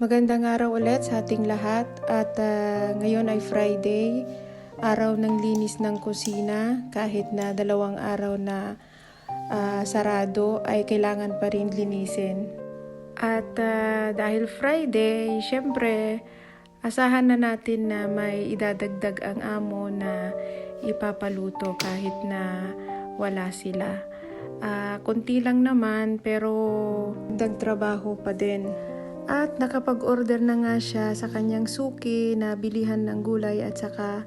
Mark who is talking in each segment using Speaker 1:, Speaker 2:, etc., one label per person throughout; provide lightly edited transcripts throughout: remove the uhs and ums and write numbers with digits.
Speaker 1: Magandang araw ulit sa ating lahat at ngayon ay Friday, araw ng linis ng kusina. Kahit na 2 araw na sarado ay kailangan pa rin linisin. At dahil Friday, syempre asahan na natin na may idadagdag ang amo na ipapaluto kahit na wala sila. Konti lang naman pero dagtrabaho pa din. At nakapag-order na nga siya sa kanyang suki na bilihan ng gulay at saka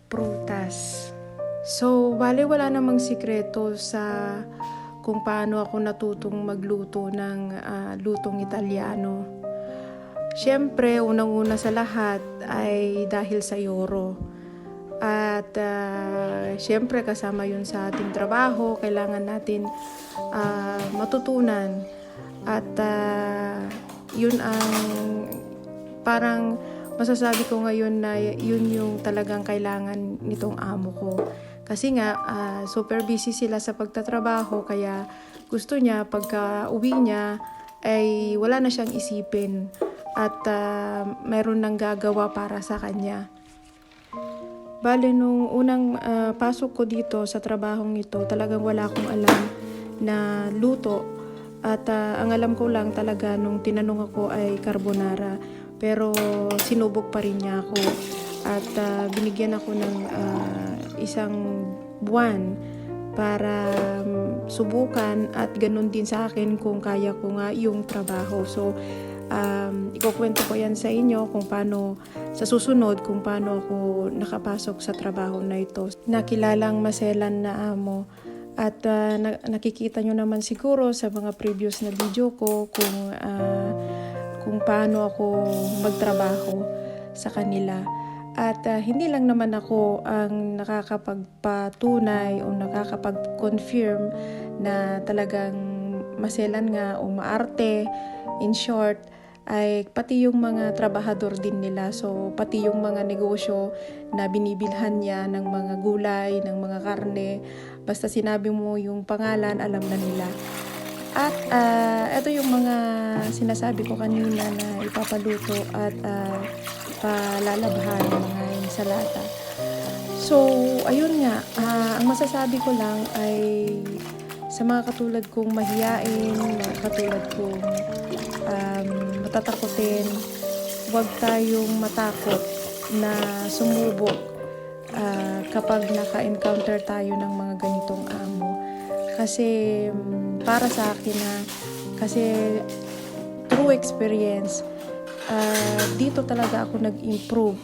Speaker 1: prutas. So, bale wala namang sikreto sa kung paano ako natutong magluto ng lutong Italiano. Siyempre, unang-una sa lahat ay dahil sa Yoro. At siyempre kasama yun sa ating trabaho, kailangan natin matutunan. At yun ang parang masasabi ko ngayon na yun yung talagang kailangan nitong amo ko. Kasi nga, super busy sila sa pagtatrabaho, kaya gusto niya pagka uwi niya ay wala na siyang isipin at mayroon nang gagawa para sa kanya. Bale, nung unang pasok ko dito sa trabahong ito, talagang wala akong alam na luto. At ang alam ko lang talaga nung tinanong ako ay carbonara. Pero sinubok pa rin niya ako. At binigyan ako ng isang buwan para subukan at ganun din sa akin kung kaya ko nga yung trabaho. So, ikukwento ko yan sa inyo kung paano sa susunod kung paano ako nakapasok sa trabaho na ito. Nakilalang maselan na amo. At nakikita nyo naman siguro sa mga previous na video ko kung paano ako magtrabaho sa kanila. At hindi lang naman ako ang nakakapagpatunay o nakakapag-confirm na talagang maselan nga o maarte. In short, ay pati yung mga trabahador din nila. So, pati yung mga negosyo na binibilhan niya ng mga gulay, ng mga karne. Basta sinabi mo yung pangalan, alam na nila. At ito yung mga sinasabi ko kanina na ipapaluto at palalabhan ng mga ensalada. So, ayun nga. Ang masasabi ko lang ay sa mga katulad kong mahiyain, mga katulad kong matatakotin, huwag tayong matakot na sumubok kapag naka-encounter tayo ng mga ganitong amo. Kasi para sa akin kasi through experience, dito talaga ako nag-improve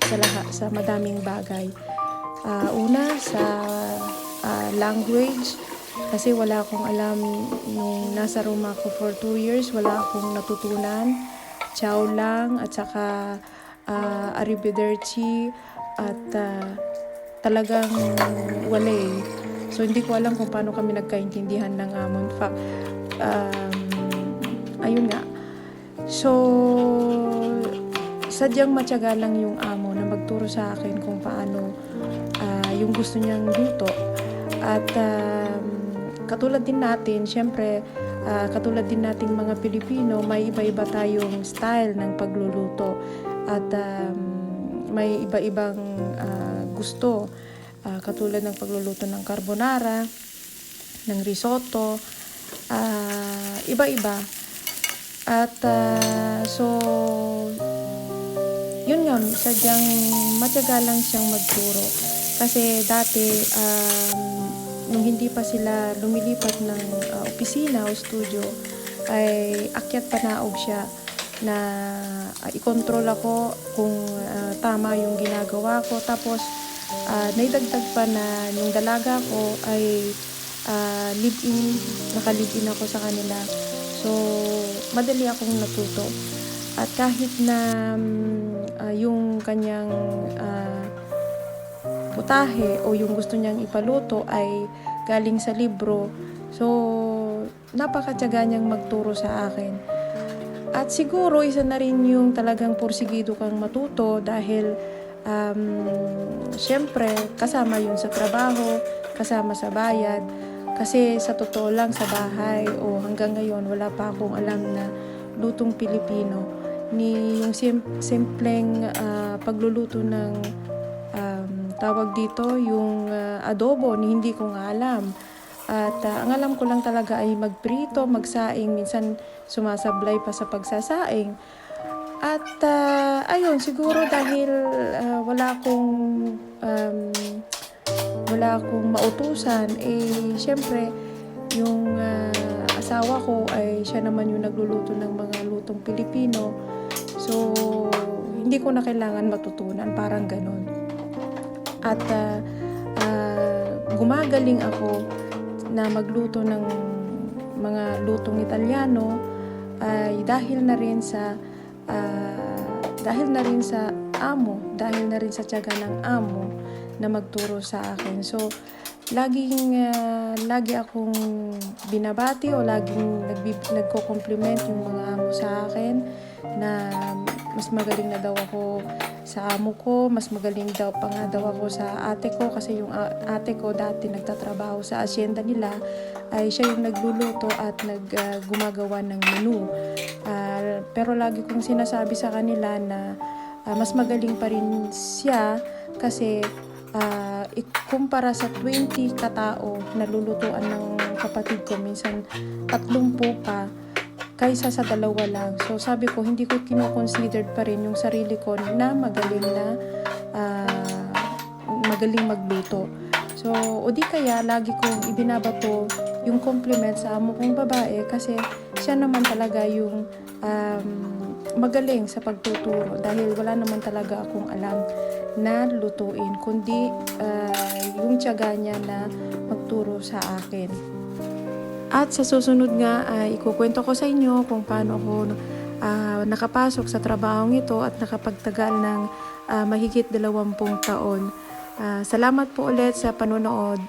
Speaker 1: sa madaming bagay. Una, sa language, kasi wala akong alam nung nasa Roma ako for 2 years, wala akong natutunan. Ciao lang at saka arrivederci at talagang wala eh. So hindi ko alam kung paano kami nagkaintindihan ng amo. In fact, ayun nga. So, sadyang matyaga lang yung amo na magturo sa akin kung paano yung gusto niyang luto. At katulad din natin, syempre, katulad din nating mga Pilipino, may iba-iba tayong style ng pagluluto. At may iba-ibang gusto. Katulad ng pagluluto ng carbonara, ng risotto, iba-iba. At so, yun nga, sadyang matyaga lang siyang magturo. Kasi dati, nung hindi pa sila lumilipat ng opisina o studio, ay akyat panaog siya na i-control ako kung tama yung ginagawa ko. Tapos, naidagdag pa na nung dalaga ko ay naka-live-in ako sa kanila. So, madali akong natuto. At kahit na yung kanyang putahe o yung gusto niyang ipaluto ay galing sa libro. So, napakatyaga niyang magturo sa akin. At siguro, isa na rin yung talagang porsigido kang matuto dahil syempre, kasama yun sa trabaho, kasama sa bayad. Kasi sa totoo lang sa bahay o hanggang ngayon, wala pa akong alam na lutong Pilipino. ni yung simpleng pagluluto ng tawag dito, yung adobo, ni hindi ko nga alam. At ang alam ko lang talaga ay magprito, magsaing, minsan sumasablay pa sa pagsasaing. At ayun, siguro dahil wala akong mautusan, syempre yung asawa ko ay siya naman yung nagluluto ng mga lutong Pilipino. So, hindi ko na kailangan matutunan, parang ganun. At gumagaling ako na magluto ng mga lutong Italiano ay dahil na rin sa dahil na rin sa tiyaga ng amo na magturo sa akin. So, lagi akong binabati o laging nagko-compliment yung mga amo sa akin na mas magaling na daw ako sa amo ko, mas magaling daw pa nga daw ako sa ate ko, kasi yung ate ko dati nagtatrabaho sa asyenda nila, ay siya yung nagluluto at gumagawa ng menu. Pero lagi kong sinasabi sa kanila na mas magaling pa rin siya kasi ikumpara sa 20 katao na lulutuan ng kapatid ko, minsan 30 pa kaysa sa 2 lang. So sabi ko, hindi ko kino-considered pa rin yung sarili ko na magaling magluto. So o di kaya lagi kong ibinabato yung compliment sa amo kong babae kasi siya naman talaga yung magaling sa pagtuturo, dahil wala naman talaga akong alam na lutuin, kundi yung tiyaga niya na magturo sa akin. At sa susunod nga ay ikukwento ko sa inyo kung paano ako nakapasok sa trabahong ito at nakapagtagal ng mahigit 20 taon. Salamat po ulit sa panonood.